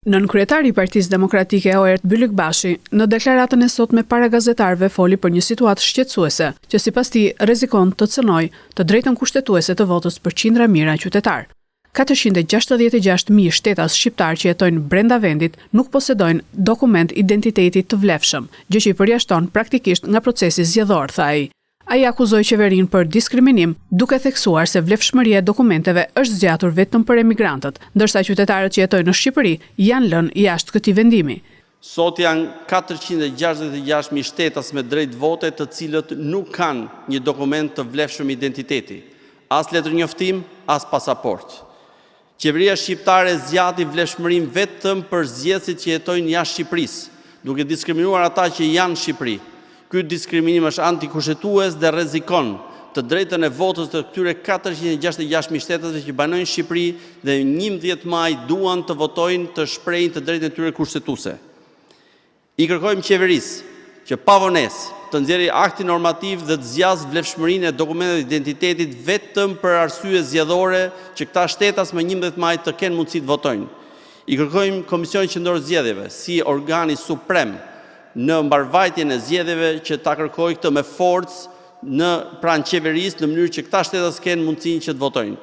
Nënkryetari i Partisë Demokratike Oert Byllikbashi në deklaratën e sotme para gazetarëve foli për një situatë shqetësuese, që sipas tij rrezikon të cënojë të drejtën kushtetuese të votës për qindra mijëra qytetar. 466.000 shtetas shqiptar që jetojnë brenda vendit nuk posedojnë dokument identiteti të vlefshëm, gjë që i përjashton praktikisht nga procesi zgjedhor, tha ai. Ai akuzoi qeverinë për diskriminim, duke theksuar se vlefshmëria e dokumenteve është zgjatur vetëm për emigrantët, ndërsa qytetarët që jetojnë në Shqipëri janë lënë jashtë këtij vendimi. Sot janë 466.000 shtetas me drejt vote, të cilët nuk kanë një dokument të vlefshëm identiteti, as letër njoftim, as pasaport. Qeveria shqiptare zgjati vlefshmërinë vetëm për zgjedhësit që jetojnë jashtë Shqipërisë, duke diskriminuar ata që janë në Shqipëri. Ky diskriminim është antikushtetues dhe rrezikon të drejtën e votës të këtyre 466.000 shtetasve që banojnë në Shqipëri dhe 11 maj duan të votojnë të shprehin të drejtën e tyre kushtetuese. I kërkojmë qeverisë që pa vonesë të nxjerrë akti normativ dhe të zgjasë vlefshmërinë e dokumenteve të identitetit vetëm për arsye zgjedhore që këta shtetas më 11 maj të kenë mundësi të votojnë. I kërkojmë Komisionit Qendror Zgjedhjeve si organi suprem në mbarvajtjen e zgjedhjeve që ta kërkojë këtë me forcë pranë qeverisë në mënyrë që këta shtetas kenë mundësinë që të votojnë.